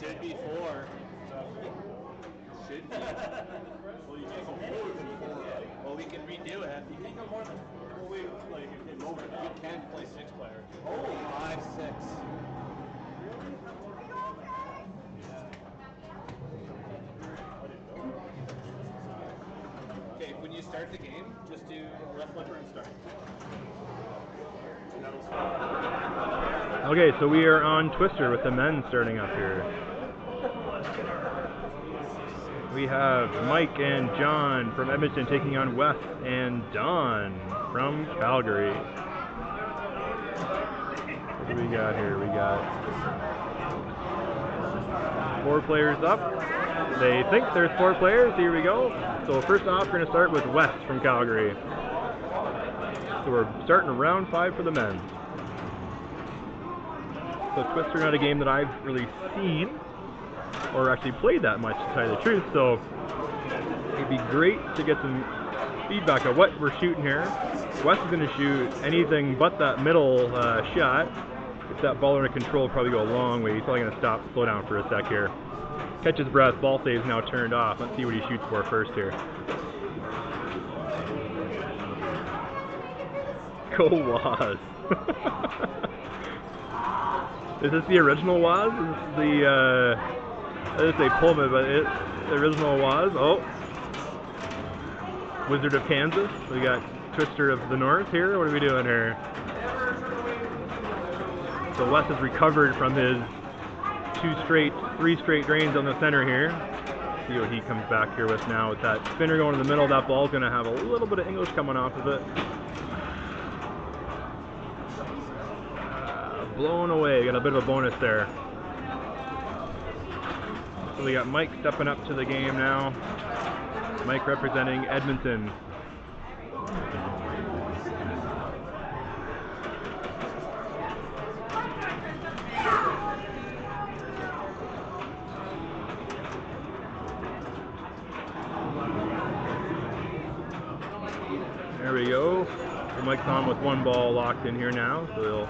Should be 4. Should be. Well, you can't go forward from 4. Well, we can redo it. You can't go more than 4. Wait, like you can over now. You can play 6 player. Oh, 5, 6. Okay, when you start the game, just do left flipper and start. Okay, so we are on Twister with the men starting up here. We have Mike and John from Edmonton taking on Wes and Don from Calgary. What do we got here? We got 4 players up. They think there's 4 players. Here we go. So first off, we're going to start with Wes from Calgary. So we're starting round 5 for the men. So Twister, not a game that I've really seen or actually played that much, to tell you the truth. So it'd be great to get some feedback on what we're shooting here. Wes is going to shoot anything but that middle shot. If that ball under control, will probably go a long way. He's probably going to stop, slow down for a sec here. Catch his breath, ball save's now turned off. Let's see what he shoots for first here. Go Waz. Is this the original Waz? Is this the, I didn't say Pullman, but it's the original Waz. Oh. Wizard of Kansas. We got Twister of the North here. What are we doing here? So Wes has recovered from his 3 straight drains on the center here. See what he comes back here with now. With that spinner going in the middle, that ball's going to have a little bit of English coming off of it. Blown away. Got a bit of a bonus there. So we got Mike stepping up to the game now. Mike representing Edmonton. There we go. So Mike's on with 1 ball locked in here now, so he'll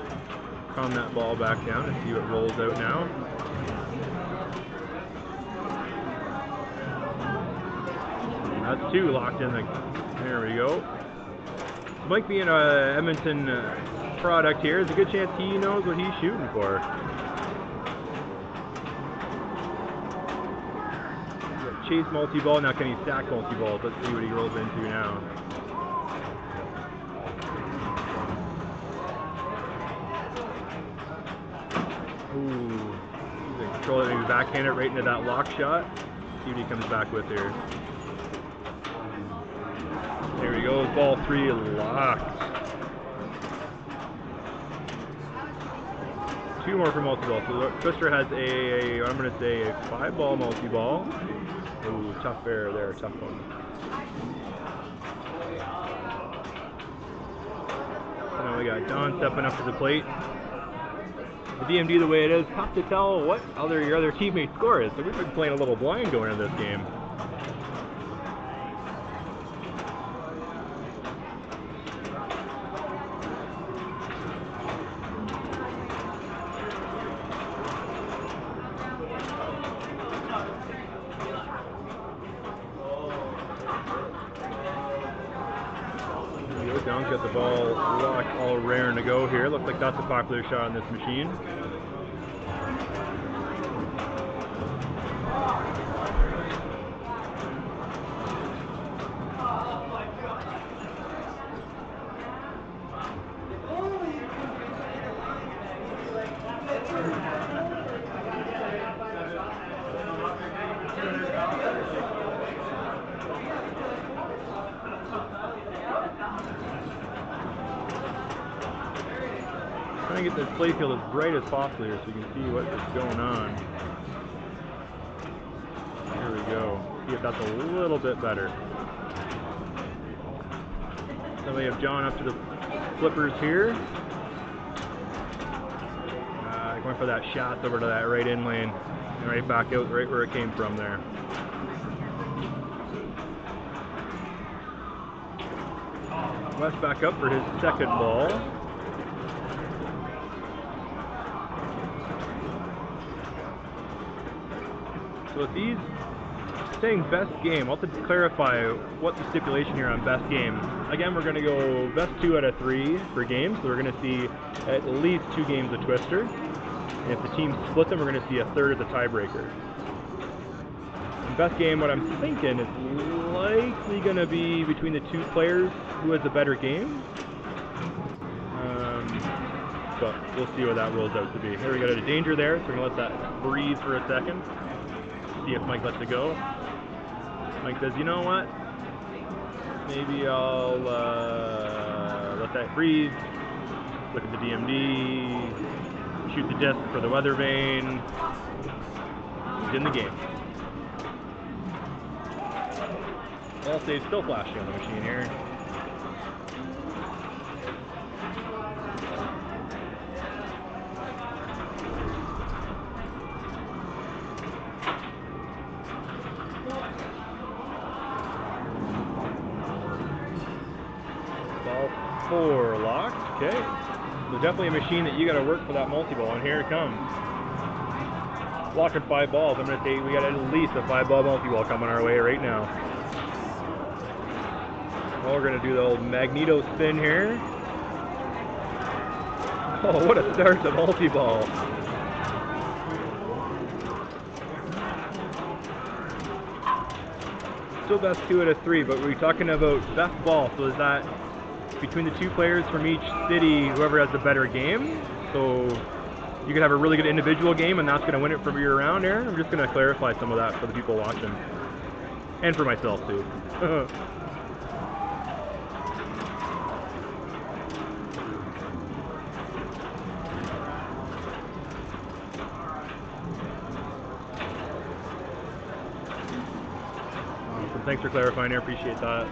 calm that ball back down and see what rolls out now. That's 2 locked in. There we go. Mike being an Edmonton product here, there's a good chance he knows what he's shooting for. Chase multi-ball, now can he stack multi-balls? Let's see what he rolls into now. Ooh, he's going to control it, maybe backhand it right into that lock shot. See what he comes back with here. There we go, ball 3 locked. 2 more for multi-ball. So Twister has I'm going to say a 5-ball multi-ball. Ooh, tough error there, tough one. So now we got Don stepping up to the plate. The DMD the way it is, tough to tell what your other teammate's score is. So we've been playing a little blind going into this game. Don's got the ball locked, all raring to go here. Looks like that's a popular shot on this machine. Trying to get this playfield as bright as possible here so you can see what's going on. Here we go. See if that's a little bit better. So we have John up to the flippers here. Going for that shot over to that right in lane. And right back out, right where it came from there. Wes back up for his second ball. So with these saying best game, I'll have to clarify what the stipulation here on best game. Again, we're going to go best 2 out of 3 for games, so we're going to see at least 2 games of Twister. And if the teams split them, we're going to see a third of the tiebreaker. And best game, what I'm thinking, is likely going to be between the 2 players who has a better game. But we'll see what that rolls out to be. Here we got a danger there, so we're going to let that breathe for a second. See if Mike lets it go. Mike says, you know what? Maybe I'll let that breathe. Look at the DMD. Shoot the disc for the weather vane. He's in the game. All save still flashing on the machine here. Ball 4 locked. Okay. So definitely a machine that you got to work for that multi-ball, and here it comes. Blocking 5 balls. I'm going to say we got at least a 5-ball multi-ball coming our way right now. Well, we're going to do the old magneto spin here. Oh, what a start to multi-ball. Still best 2 out of 3, but we're talking about best ball. So is that between the 2 players from each city, whoever has the better game? So you could have a really good individual game, and that's going to win it for year round here. I'm just going to clarify some of that for the people watching, and for myself too. Awesome. Thanks for clarifying. I appreciate that.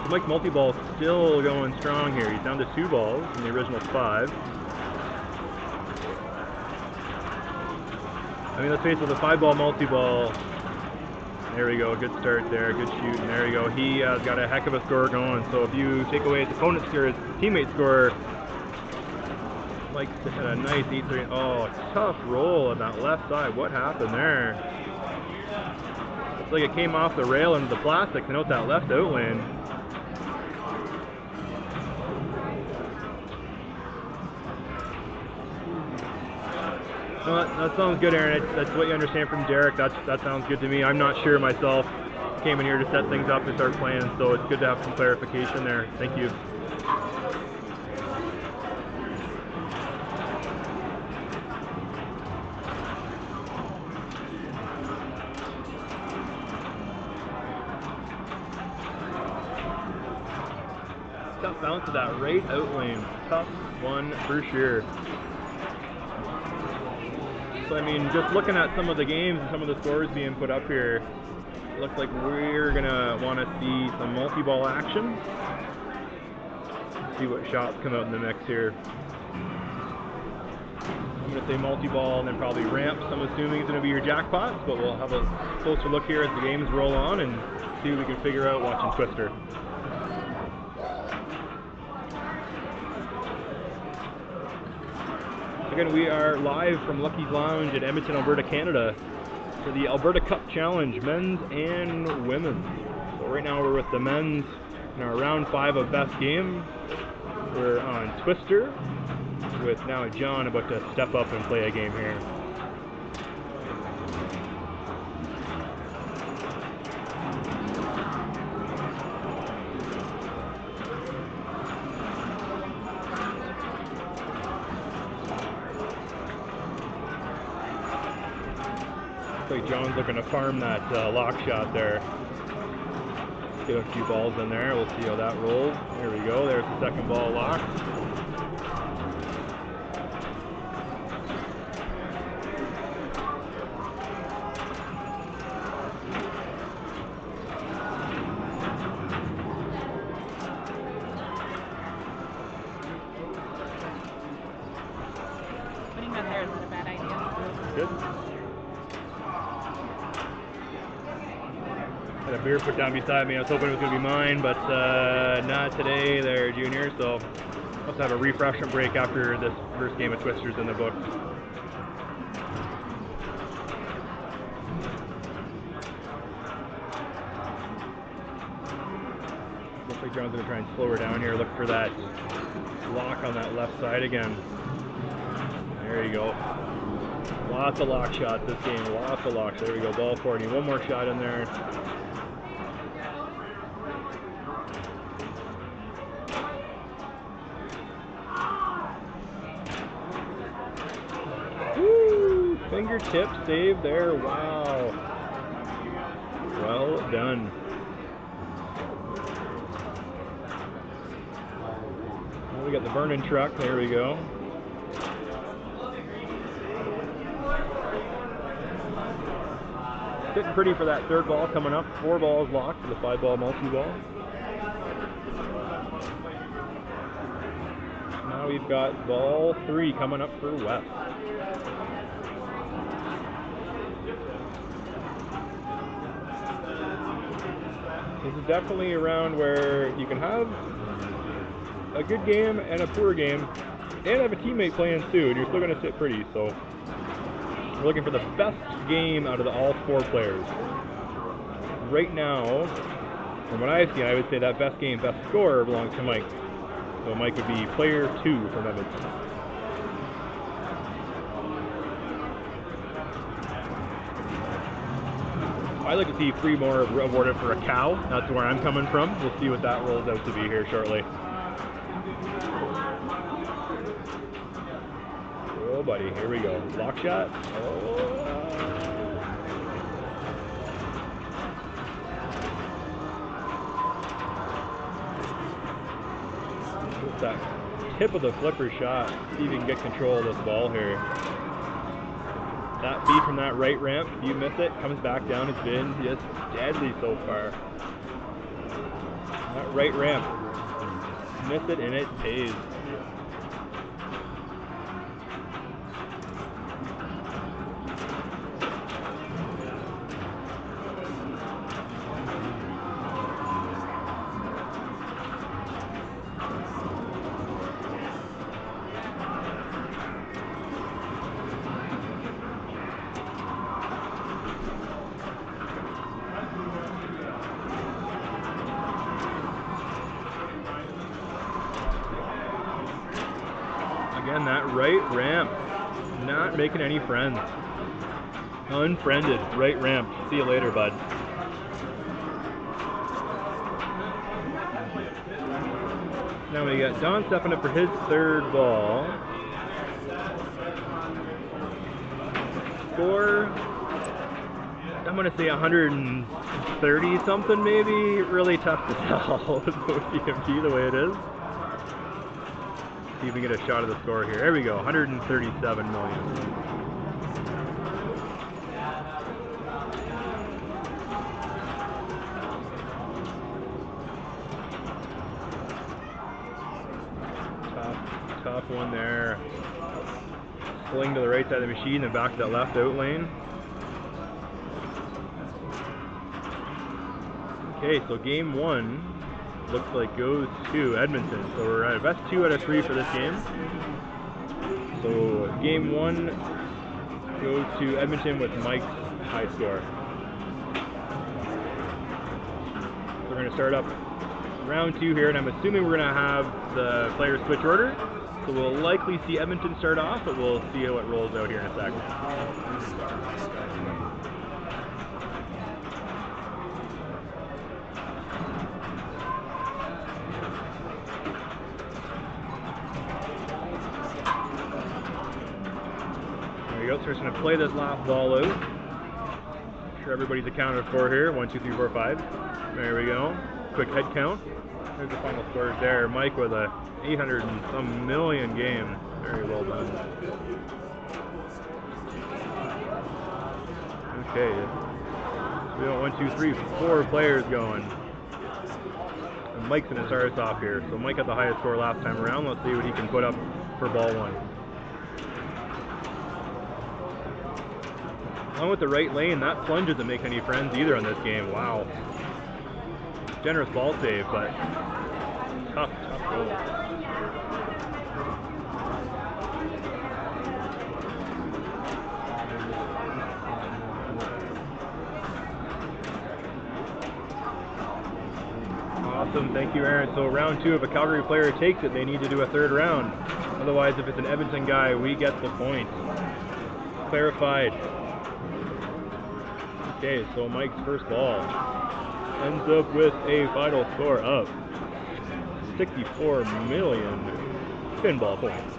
Mike multi-ball still going strong here. He's down to 2 balls from the original 5. I mean, let's face it, the 5-ball multi-ball. There we go, good start there, good shoot, and there we go. He has got a heck of a score going. So if you take away his opponent's score, his teammate score, Mike had a nice 8-3. Oh, tough roll on that left side. What happened there? It's like it came off the rail into the plastic to note that left out lane. No, that sounds good, Aaron. That's what you understand from Derek. That sounds good to me. I'm not sure myself. Came in here to set things up and start playing, so it's good to have some clarification there. Thank you. Tough bounce to that right out lane. Tough one for sure. So I mean, just looking at some of the games and some of the scores being put up here, it looks like we're gonna want to see some multi-ball action. See what shots come out in the mix here. I'm gonna say multi-ball and then probably ramps. I'm assuming it's gonna be your jackpots, but we'll have a closer look here as the games roll on and see what we can figure out watching Twister. Again, we are live from Lucky's Lounge in Edmonton, Alberta, Canada for the Alberta Cup Challenge, men's and women's. So right now we're with the men's in our round 5 of best game. We're on Twister with now John about to step up and play a game here. Looks like John's looking to farm that lock shot there. Get a few balls in there. We'll see how that rolls. There we go. There's the second ball locked. Putting that there isn't a bad idea. Good. Had a beer put down beside me. I was hoping it was going to be mine, but not today there, Junior. So I'll have to have a refreshment break after this first game of Twisters in the book. Looks like John's going to try and slow her down here. Look for that lock on that left side again. There you go. Lots of lock shots this game. Lots of locks. There we go. Ball 40. One more shot in there. Woo! Fingertip save there. Wow. Well done. Well, we got the burning truck. There we go. Sitting pretty for that third ball coming up. 4 balls locked for the 5-ball multi-ball. Now we've got ball 3 coming up for West. This is definitely a round where you can have a good game and a poor game and have a teammate playing too, and you're still going to sit pretty. So we're looking for the best game out of all 4 players. Right now, from what I've seen, I would say that best game, best scorer belongs to Mike. So Mike would be player 2 from Edmonton. I'd like to see 3 more awarded for a cow. That's where I'm coming from. We'll see what that rolls out to be here shortly. Oh, buddy, here we go. Lock shot. Oh. With that tip of the flipper shot, see if you can get control of this ball here. That feed from that right ramp, if you miss it, comes back down. It's been just deadly so far. That right ramp, miss it and it pays. Again, that right ramp, not making any friends. Unfriended, right ramp. See you later, bud. Now we got Don stepping up for his 3rd ball. Score, I'm going to say 130 something maybe. Really tough to tell with OCMP the way it is. See if we can get a shot of the score here. There we go, 137 million. Tough one there. Sling to the right side of the machine and back to that left out lane. Okay, so game 1 looks like goes to Edmonton. So we're at a best 2 out of 3 for this game. So game 1 goes to Edmonton with Mike's high score. So we're going to start up round 2 here, and I'm assuming we're going to have the players switch order. So we'll likely see Edmonton start off, but we'll see how it rolls out here in a second. So we're just going to play this last ball out. Make sure everybody's accounted for here. 1, 2, 3, 4, 5. There we go. Quick head count. There's the final scores there. Mike with a 800 and some million game. Very well done. Okay. We got 1, 2, 3, 4 players going. And Mike's going to start us off here. So Mike had the highest score last time around. Let's see what he can put up for ball 1. Along with the right lane, that plunge doesn't make any friends either on this game. Wow. Generous ball save, but tough goal. Awesome, thank you, Aaron. So round 2, if a Calgary player takes it, they need to do a 3rd round. Otherwise, if it's an Edmonton guy, we get the point. Clarified. Okay, so Mike's first ball ends up with a final score of 64 million pinball points.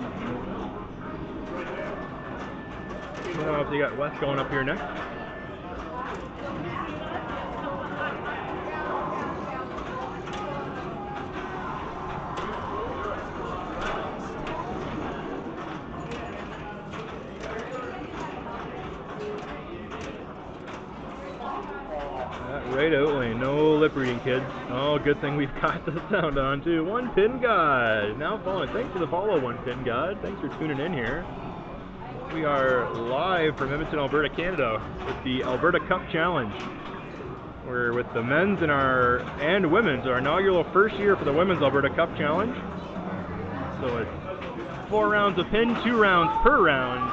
Now, if you got Wes going up here next. Right out lane, no lip reading, kids. Oh, good thing we've got the sound on too. One Pin God now following. Thanks for the follow, One Pin God. Thanks for tuning in here. We are live from Edmonton, Alberta, Canada, with the Alberta Cup Challenge. We're with the men's and women's, our inaugural first year for the women's Alberta Cup Challenge. So it's 4 rounds of pin, 2 rounds per round.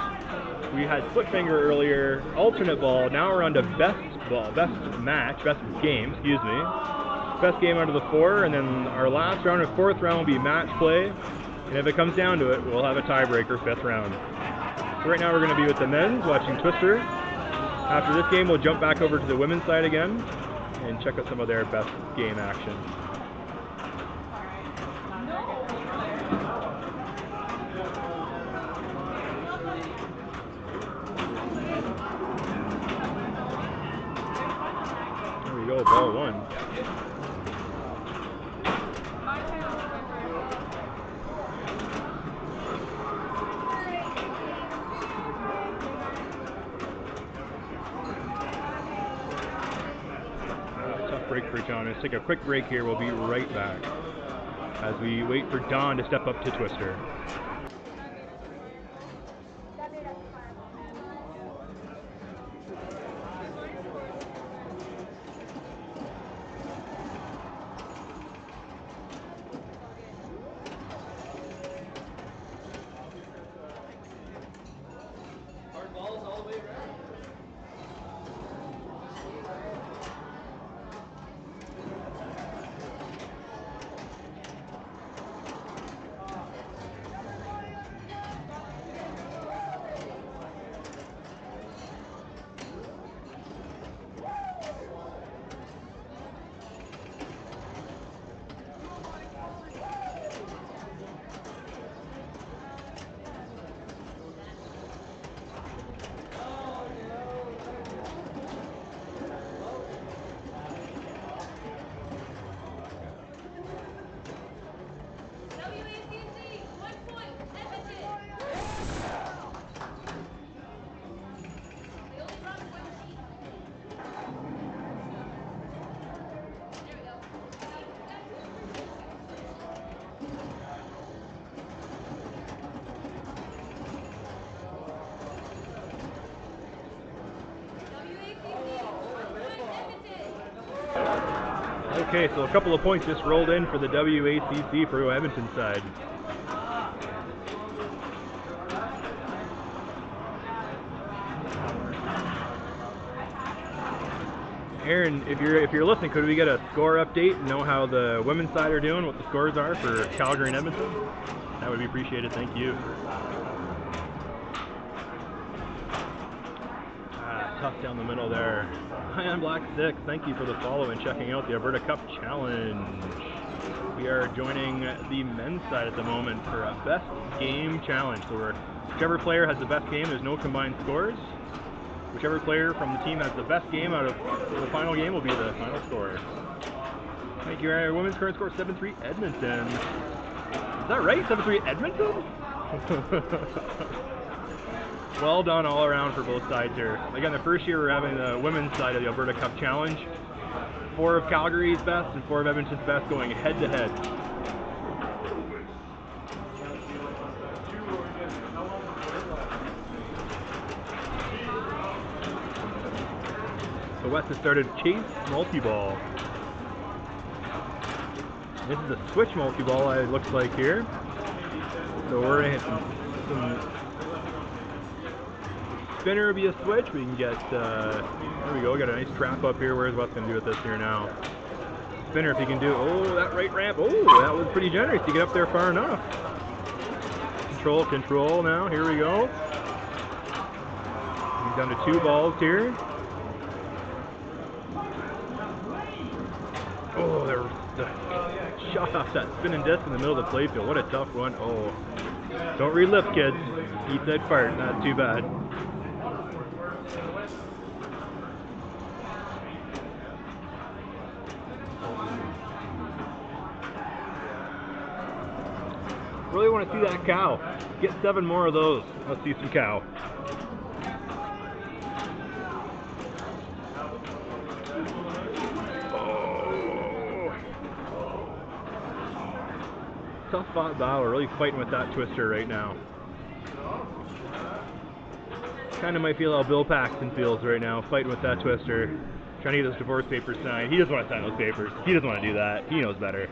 We had split finger earlier, alternate ball. Now we're on to best game, excuse me. Best game out of the 4, and then our last round and 4th round will be match play. And if it comes down to it, we'll have a tiebreaker 5th round. So right now we're going to be with the men's, watching Twister. After this game, we'll jump back over to the women's side again and check out some of their best game action. Go, ball 1. Tough break for John. Let's take a quick break here. We'll be right back as we wait for Don to step up to Twister. Okay, so a couple of points just rolled in for the WACC for Edmonton side. Aaron, if you're listening, could we get a score update and know how the women's side are doing, what the scores are for Calgary and Edmonton? That would be appreciated, thank you. Tough down the middle there. Hi, I'm Black 6. Thank you for the follow and checking out the Alberta Cup Challenge. We are joining the men's side at the moment for a best game challenge. So whichever player has the best game, there's no combined scores. Whichever player from the team has the best game out of the final game will be the final scorer. Thank you, Aaron. Women's current score 7-3 Edmonton. Is that right? 7-3 Edmonton? Well done all around for both sides here. Again, the first year we're having the women's side of the Alberta Cup Challenge. 4 of Calgary's best and 4 of Edmonton's best going head to head. So West has started Chase Multi-Ball. This is a switch multi-ball, it looks like here. So we're going to hit some spinner will be a switch. We can get, there we go, got a nice trap up here. Where's Wes going to do with this here now? spinner if he can do it. Oh, that right ramp. Oh, that was pretty generous to get up there far enough. Control now. Here we go. He's down to 2 balls here. Oh, the shot off that spinning disc in the middle of the playfield. What a tough one. Oh, don't read lips, kids. Eat that fart. Not too bad. Really want to see that cow. Get 7 more of those. Let's see some cow. Oh. Tough fought battle. Really fighting with that twister right now. Kind of might feel how Bill Paxton feels right now, fighting with that twister. Trying to get those divorce papers signed. He doesn't want to sign those papers. He doesn't want to do that. He knows better.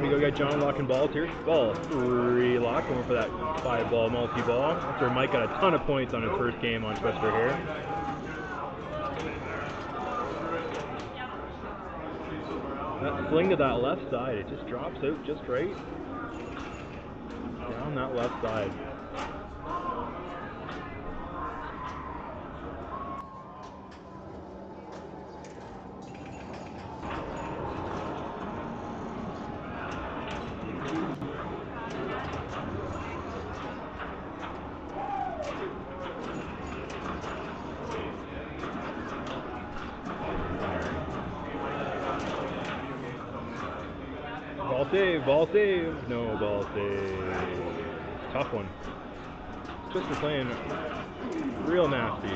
We go get John locking balls here. Ball 3 lock, going for that 5-ball multi-ball. That's where Mike got a ton of points on his first game on Twister here. That sling to that left side, it just drops out just right. Down that left side. Ball save, no ball save. Tough one. Twister playing real nasty.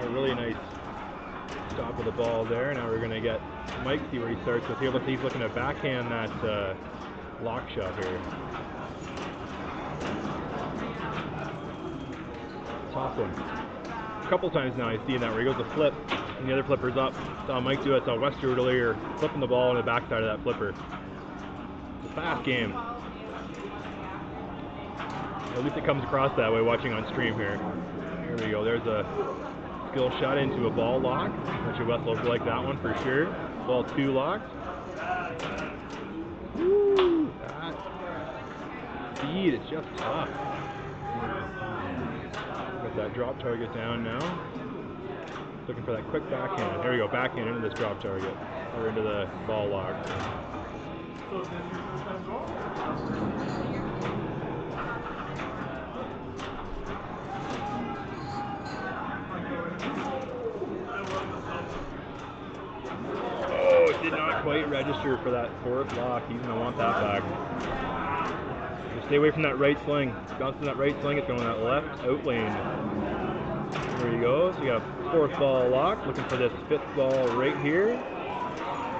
A really nice stop of the ball there. Now we're going to get Mike see where he starts with here. He's looking to backhand that lock shot here. Tough one. A couple times now I've seen that where he goes to flip and the other flipper's up. Saw Mike do it, saw Westwood earlier flipping the ball on the backside of that flipper. It's a fast game. At least it comes across that way watching on stream here. Here we go, there's a skill shot into a ball lock. Richard Wessel will like that one for sure. Ball 2 locked. Woo, that speed is just tough. Got that drop target down now. Looking for that quick backhand. Here we go, backhand into this drop target. Or into the ball lock. Oh, it did not quite register for that 4th lock. He's going to want that back. Just stay away from that right sling. Bouncing that right sling, it's going that left out lane. There he goes. We got 4th ball lock. Looking for this 5th ball right here.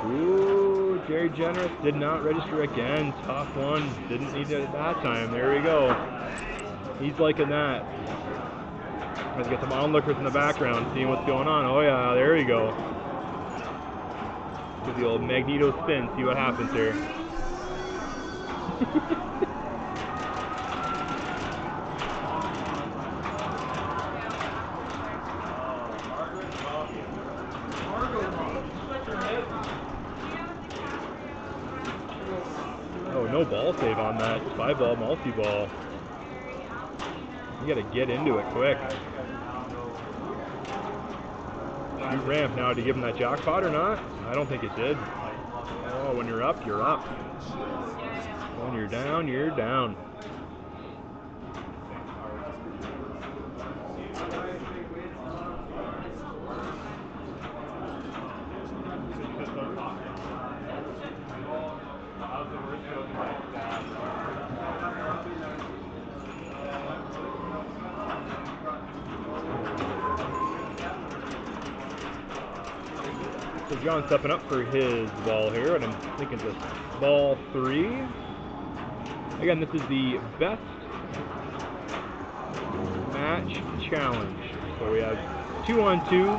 Ooh, Jerry Generous did not register again. Tough one. Didn't need it that time. There we go. He's liking that. Let's get some onlookers in the background seeing what's going on. Oh yeah, there we go. Do the old Magneto spin. See what happens here. Oh, no ball save on that 5-ball multi-ball. You gotta get into it quick. Shoot ramp now to give him that jackpot or not? I don't think it did. Oh, when you're up. up, you're up. When you're down, you're down. So John's stepping up for his ball here, and I'm thinking just ball 3. Again, this is the best match challenge. So we have 2-on-2,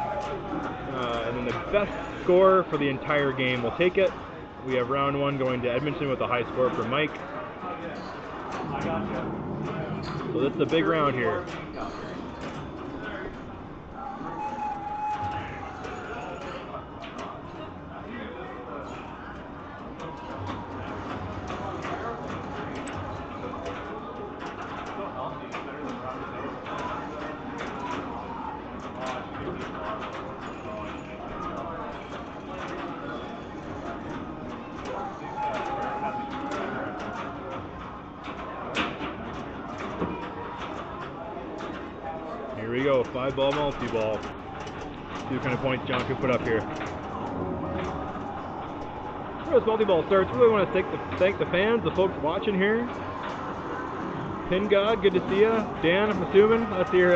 and then the best score for the entire game will take it. We have round 1 going to Edmonton with a high score for Mike. So this is a big round here. Here we go, 5-ball multi-ball. See what kind of points John can put up here. Before this multi-ball starts, really want to thank the fans, the folks watching here. Pin God, good to see you. Dan, I'm assuming that's your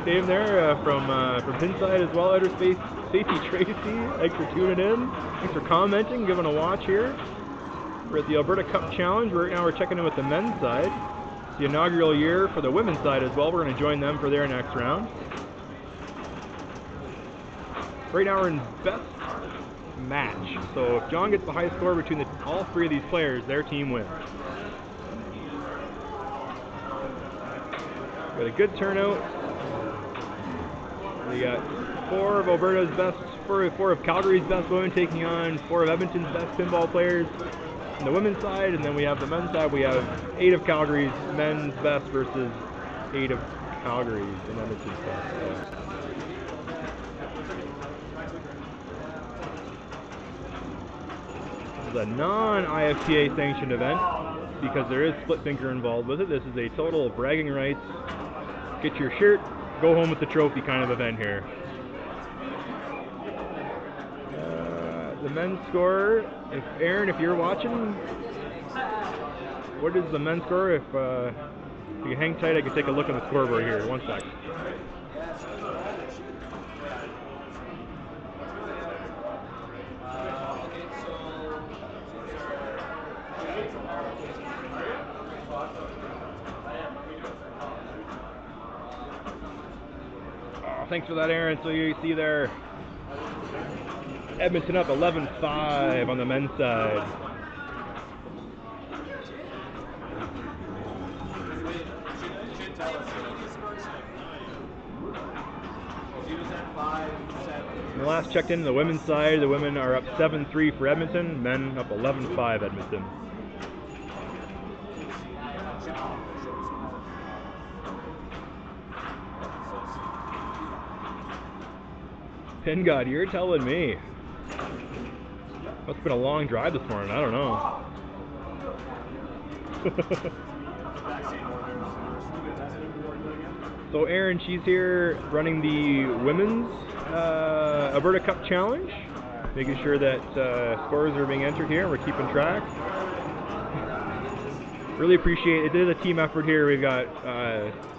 name there from Pinside as well. Outer Space, Stacey Tracy, thanks for tuning in. Thanks for commenting, giving a watch here. We're at the Alberta Cup Challenge. Right now we're checking in with the men's side. It's the inaugural year for the women's side as well. We're going to join them for their next round. Right now we're in best match. So if John gets the high score between all 3 of these players, their team wins. Got a good turnout. We got 4 of Alberta's best, 4 of Calgary's best women taking on 4 of Edmonton's best pinball players on the women's side, and then we have the men's side. We have 8 of Calgary's men's best versus 8 of Calgary's and Edmonton's best. So. This is a non-IFTA sanctioned event because there is split finger involved with it. This is a total bragging rights, get your shirt, go home with the trophy kind of event here. The men's score, if Aaron, if you're watching, what is the men's score? If you hang tight, I can take a look at the scoreboard here. 1 sec. Oh, thanks for that, Aaron. So you see there, Edmonton up 11-5 on the men's side. The last checked in the women's side, the women are up 7-3 for Edmonton, men up 11-5 Edmonton. Pin God, you're telling me. Must have been a long drive this morning, I don't know. So Erin, she's here running the women's Alberta Cup Challenge, making sure that scores are being entered here. We're keeping track. Really appreciate it. It is a team effort here. We've got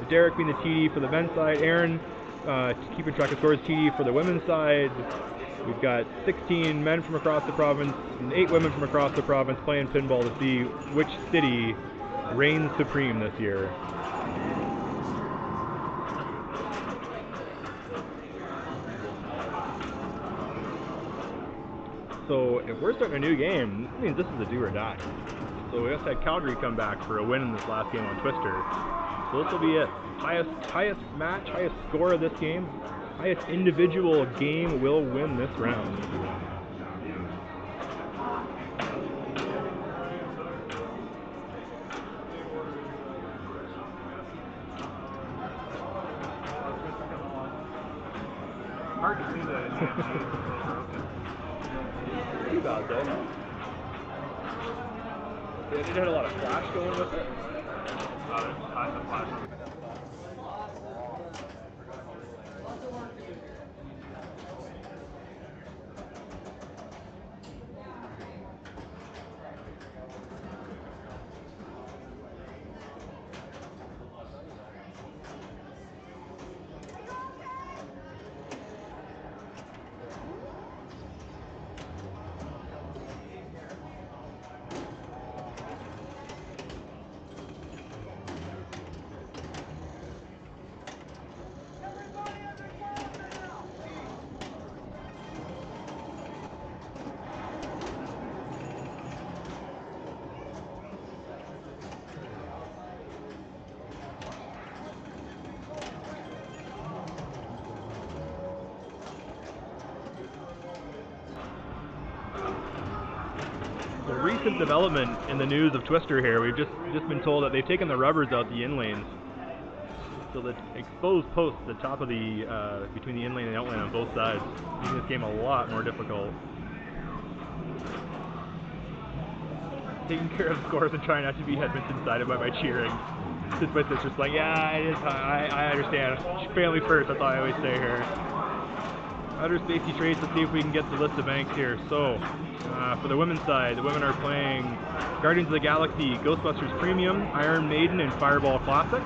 Derek being the TD for the men's side, Aaron keeping track of scores, TD for the women's side. We've got 16 men from across the province and 8 women from across the province playing pinball to see which city reigns supreme this year. So if we're starting a new game, that means this is a do or die. So we just had Calgary come back for a win in this last game on Twister. So this will be it. Highest match, highest score of this game, highest individual game will win this round. Hard to see that. Too bad though. Yeah, it had a lot of flash going with it. So recent development in the news of Twister here. We've just been told that they've taken the rubbers out the in lanes. So the exposed posts at the top of the between the in lane and out lane on both sides, making this game a lot more difficult. Taking care of scores and trying not to be Edmonton sided by my cheering. Since my sister's like, yeah, it is. I understand. Family first. That's all I always say here. Other spacey trades. Let's see if we can get the list of banks here. So, for the women's side, the women are playing Guardians of the Galaxy, Ghostbusters Premium, Iron Maiden, and Fireball Classic.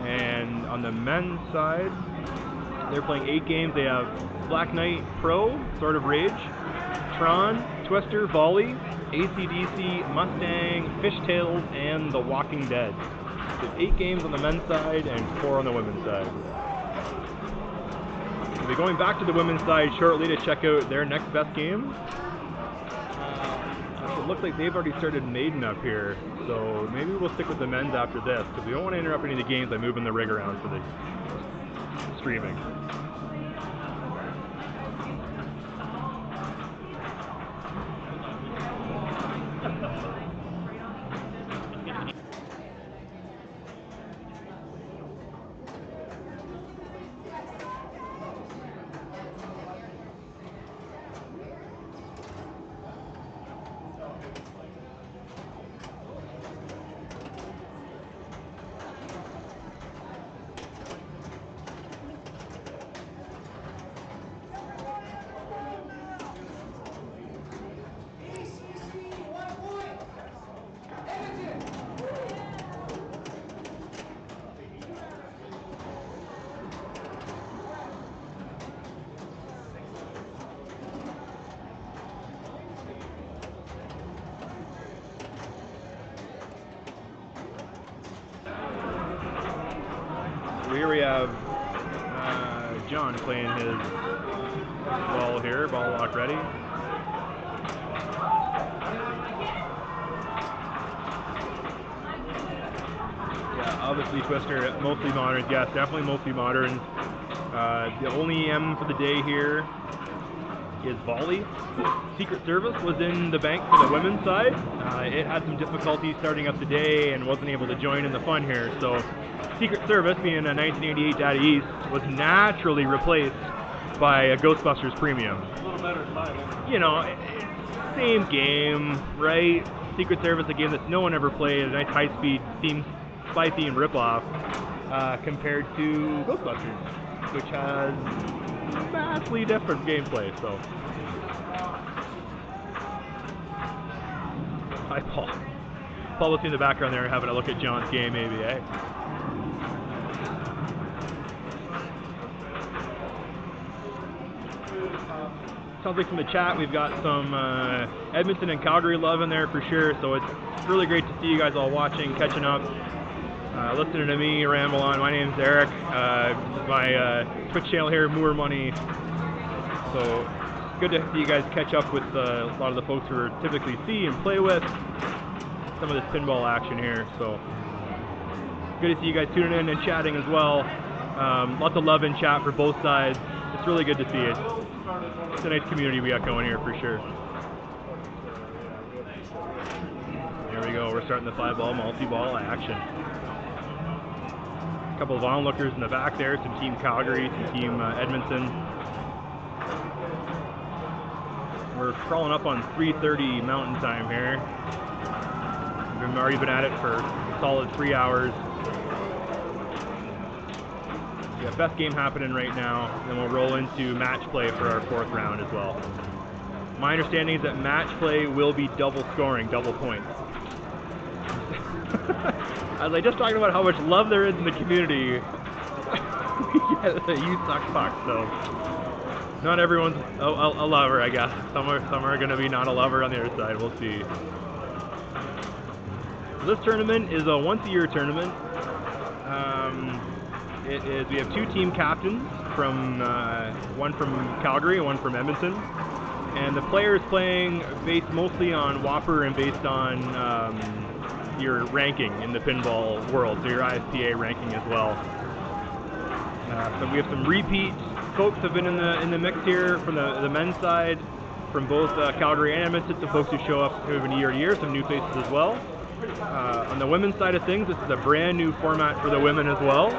And on the men's side, they're playing 8 games. They have Black Knight Pro, Sword of Rage, Tron, Twister, Volley, AC/DC, Mustang, Fishtails, and The Walking Dead. So 8 games on the men's side and 4 on the women's side. We'll be going back to the women's side shortly to check out their next best game. It looks like they've already started Maiden up here, so maybe we'll stick with the men's after this, because we don't want to interrupt any of the games by moving the rig around for the streaming. Here we have John playing his ball here, ball lock ready. Yeah, obviously Twister, mostly moderns. Yes, definitely mostly moderns. The only M for the day here is Volley. Secret Service was in the bank for the women's side. It had some difficulty starting up the day and wasn't able to join in the fun here, so Secret Service, being a 1988 Data East, was naturally replaced by a Ghostbusters Premium. A little better time. You know, same game, right? Secret Service, a game that no one ever played, a nice high-speed spy theme ripoff, compared to Ghostbusters, which has vastly different gameplay. So, hi, Paul. Paul listening in the background there, having a look at John's game, maybe, eh? Sounds like from the chat we've got some Edmonton and Calgary love in there for sure, so it's really great to see you guys all watching, catching up, listening to me ramble on. My name's Eric. This is my Twitch channel here, Moore Money. So good to see you guys catch up with a lot of the folks who typically see and play with some of this pinball action here. So good to see you guys tuning in and chatting as well. Lots of love in chat for both sides. It's really good to see it. It's a nice community we got going here for sure. Here we go, we're starting the 5-ball multi-ball action. A couple of onlookers in the back there, some Team Calgary, some Team Edmonton. We're crawling up on 3:30 Mountain Time here. We've already been at it for a solid 3 hours. We got best game happening right now, then we'll roll into match play for our 4th round as well. My understanding is that match play will be double scoring, double points. I was like just talking about how much love there is in the community. You suck puck, so not everyone's a lover, I guess. Some are going to be not a lover on the other side. We'll see. This tournament is a once-a-year tournament. We have 2 team captains, from one from Calgary and one from Edmonton, and the players playing based mostly on Whopper and based on your ranking in the pinball world, so your ISPA ranking as well. So we have some repeat folks have been in the mix here from the men's side, from both Calgary and Edmonton, some folks who show up who have been year to year, some new faces as well. On the women's side of things, this is a brand new format for the women as well.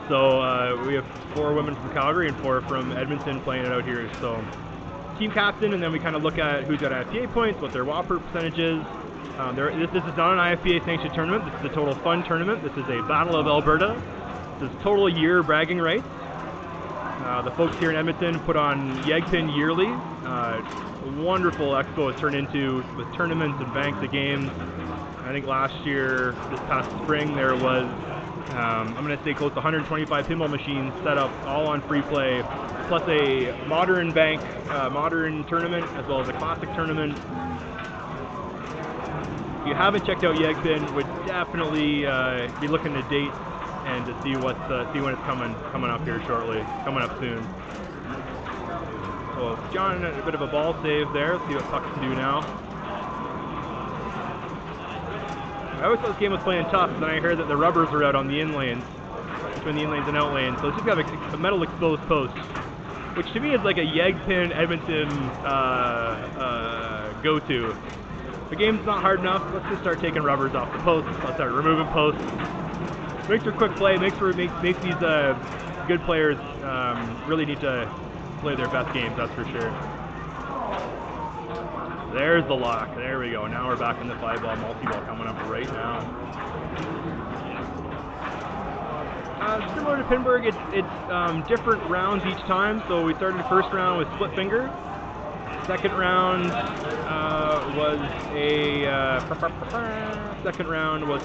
So we have 4 women from Calgary and 4 from Edmonton playing it out here. So team captain, and then we kind of look at who's got IFPA points, what their Whopper percentage is. This is not an IFPA sanctioned tournament. This is a total fun tournament. This is a Battle of Alberta. This is total year bragging rights. The folks here in Edmonton put on Yegpin yearly. Wonderful expo has turned into with tournaments and banks of games. I think last year, this past spring, there was, I'm going to say close to 125 pinball machines set up all on free play, plus a modern bank, modern tournament, as well as a classic tournament. If you haven't checked out Yegpin, would definitely be looking to date and to see when it's coming up here shortly, coming up soon. So John, a bit of a ball save there. Let's see what pucks can do now. I always thought this game was playing tough, and then I heard that the rubbers are out on the in lanes, between the in lanes and out lanes. So it's just got a metal exposed post, which to me is like a Yegpin Edmonton go-to. The game's not hard enough. Let's just start taking rubbers off the posts. Let's start removing posts. Makes for quick play. Makes these good players really need to play their best games. That's for sure. There's the lock. There we go. Now we're back in the 5-ball multi-ball coming up right now. Similar to Pinburg, it's different rounds each time. So we started the first round with split finger. Second round was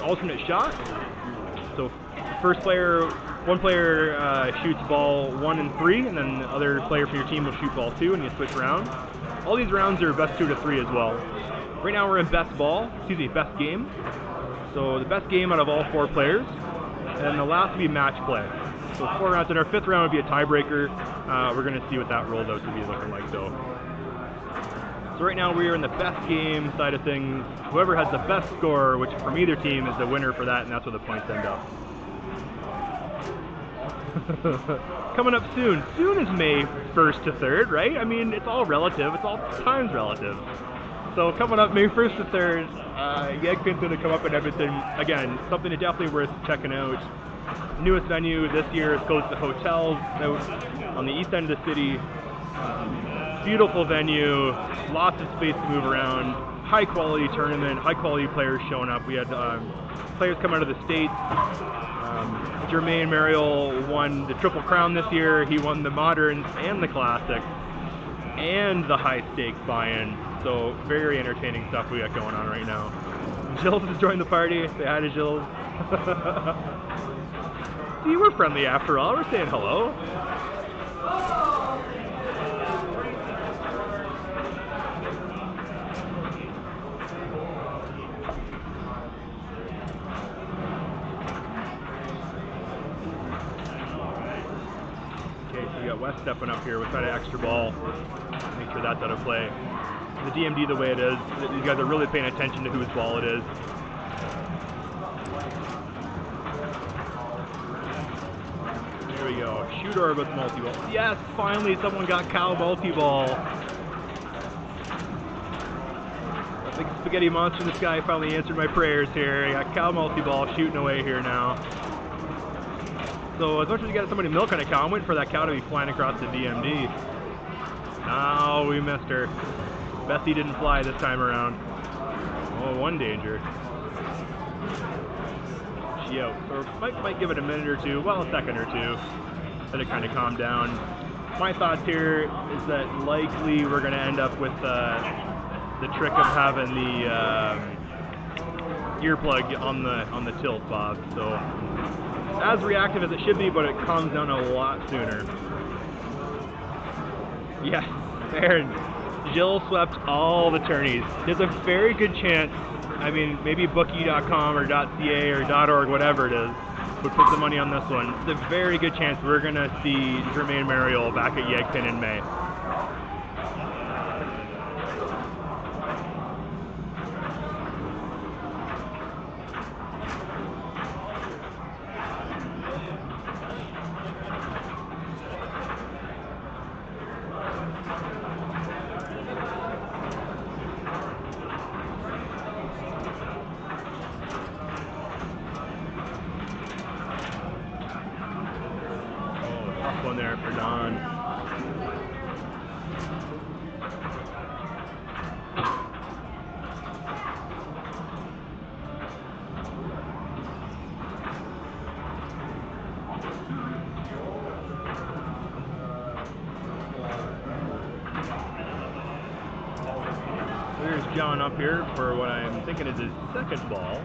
alternate shot. So one player shoots ball 1 and 3, and then the other player from your team will shoot ball 2, and you switch around. All these rounds are best 2 to 3 as well. Right now we're in best game. So the best game out of all 4 players, and then the last will be match play. So 4 rounds, and our 5th round would be a tiebreaker. We're going to see what that rolls out to be looking like though. So right now we are in the best game side of things. Whoever has the best score, which from either team, is the winner for that, and that's where the points end up. Coming up soon. Soon is May 1st to 3rd, right? I mean, it's all relative. It's all times relative. So coming up May 1st to 3rd, Yegpin's going to come up in Edmonton. Again, something definitely worth checking out. Newest venue this year is close to hotels out on the east end of the city. Beautiful venue, lots of space to move around, high quality tournament, high quality players showing up. We had players come out of the States. Jermaine Mariel won the Triple Crown this year. He won the Moderns and the Classics and the high stakes buy-in. So very entertaining stuff we got going on right now. Jills has joined the party. Say hi to Jills. See, we're friendly after all. We're saying hello. West stepping up here. We'll try to extra ball, make sure that's out of play. The DMD the way it is, these guys are really paying attention to whose ball it is. There we go. Shoot orbits multi-ball. Yes, finally someone got cow multi-ball. I think Spaghetti Monster, this guy finally answered my prayers here. I got cow multi-ball shooting away here now. So as much as you got somebody milking a cow, I'm waiting for that cow to be flying across the DMD. Oh, we missed her. Bessie didn't fly this time around. Oh, one danger. She out. So might give it a minute or two, well, a second or two, let it kind of calm down. My thoughts here is that likely we're going to end up with the trick of having the earplug on the tilt bob. So as reactive as it should be, but it calms down a lot sooner. Yeah, Aaron, Jill swept all the tourneys. There's a very good chance, I mean, maybe bookie.com or .ca or .org, whatever it is, would put the money on this one. There's a very good chance we're going to see Jermaine Mariel back at Yegpin in May. One there for Don. There's John up here for what I'm thinking is his second ball.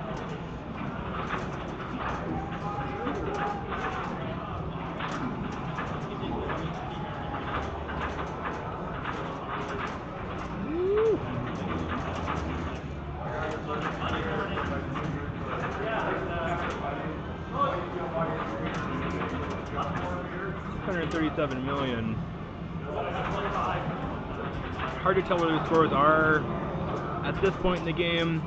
$137 million. Hard to tell where the scores are at this point in the game.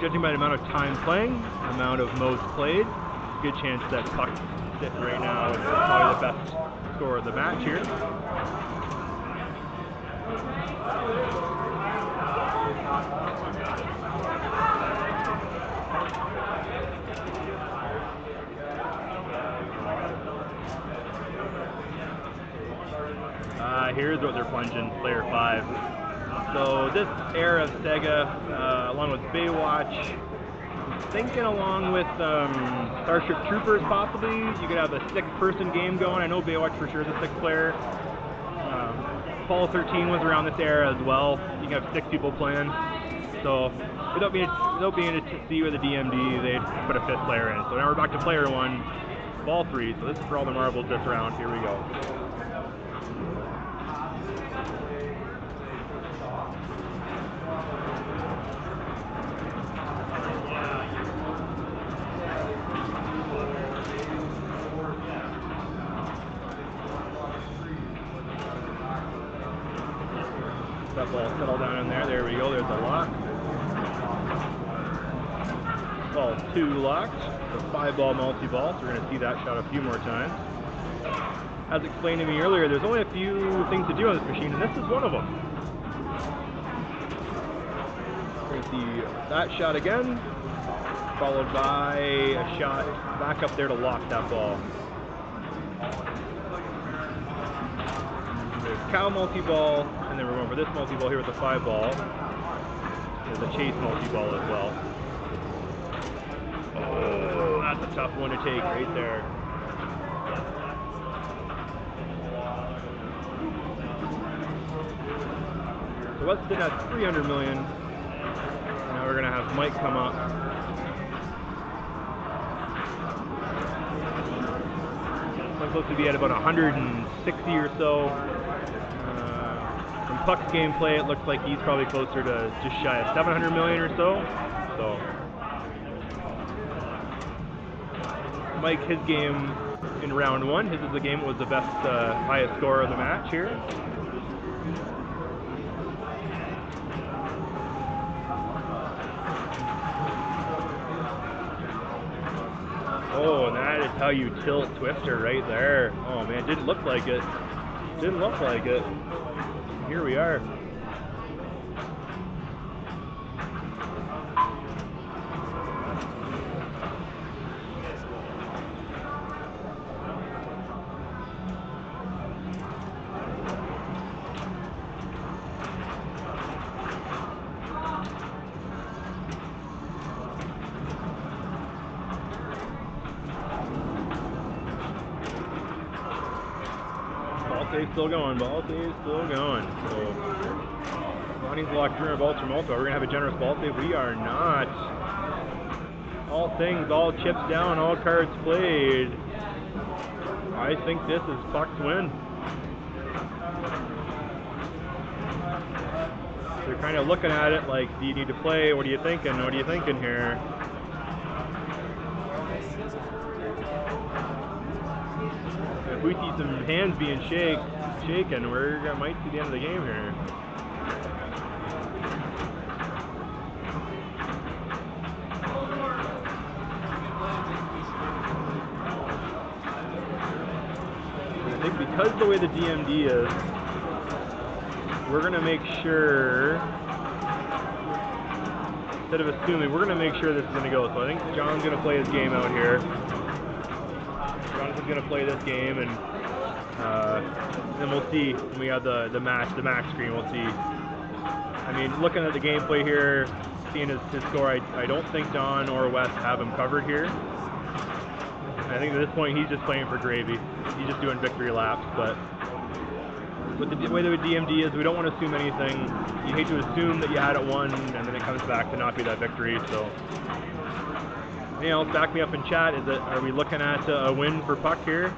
Judging by the amount of time playing, amount of modes played, good chance that puck sit right now is probably the best score of the match here. Here's what they're plunging, player 5. So this era of Sega, along with Baywatch, thinking along with Starship Troopers possibly, you could have a 6-person game going. I know Baywatch for sure is a 6-player. Apollo 13 was around this era as well. You can have 6 people playing. So without being to see with the DMD, they'd put a 5th player in. So now we're back to player 1, ball 3. So this is for all the marbles this round. Here we go. That ball settle down in there. There we go. There's a lock. Ball 2 locked. The 5-ball multi-ball. So we're going to see that shot a few more times. As explained to me earlier, there's only a few things to do on this machine, and this is one of them. We're going to see that shot again, followed by a shot back up there to lock that ball. There's cow multi-ball, and then we're going for this multi-ball here with the 5-ball. There's a chase multi-ball as well. Oh, that's a tough one to take right there. So Weston has 300 million. Now we're going to have Mike come up. I'm supposed to be at about 160 or so. From Puck's gameplay, it looks like he's probably closer to just shy of 700 million or so. So Mike, his game in round 1, his is the game that was the best, highest score of the match here. Oh, and that is how you tilt Twister right there. Oh man, didn't look like it. Didn't look like it. Here we are. save's still going. Ball save's still going. So Bonnie's locked through our balls from Ultra. We're gonna have a generous ball save. We are not. All things, all chips down, all cards played. I think this is Puck's win. They're kind of looking at it like, do you need to play? What are you thinking? What are you thinking here? If we see some hands being shaken, we might see the end of the game here. I think because of the way the DMD is, we're going to make sure, instead of assuming, we're going to make sure this is going to go. So I think John's going to play his game out here. Jonathan's going to play this game, and then we'll see when we have the match screen. We'll see. I mean, looking at the gameplay here, seeing his score, I don't think Don or Wes have him covered here. I think at this point he's just playing for gravy. He's just doing victory laps, but with the way that DMD is, we don't want to assume anything. You hate to assume that you had it won and then it comes back to not be that victory. So, anything else, back me up in chat. Are we looking at a win for Puck here?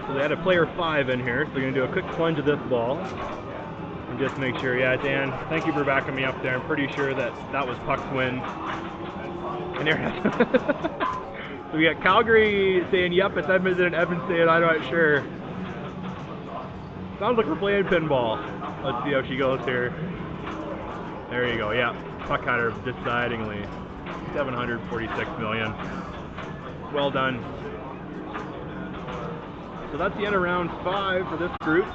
They had a player 5 in here, so we're going to do a quick plunge of this ball and just make sure. Yeah, Dan, thank you for backing me up there. I'm pretty sure that was Puck's win. And there, so we got Calgary saying, yep, it's Edmonton, and Evan saying, I'm not sure. Sounds like we're playing pinball. Let's see how she goes here. There you go, yeah. Puck had her decidingly. 746 million. Well done. So that's the end of round 5 for this group.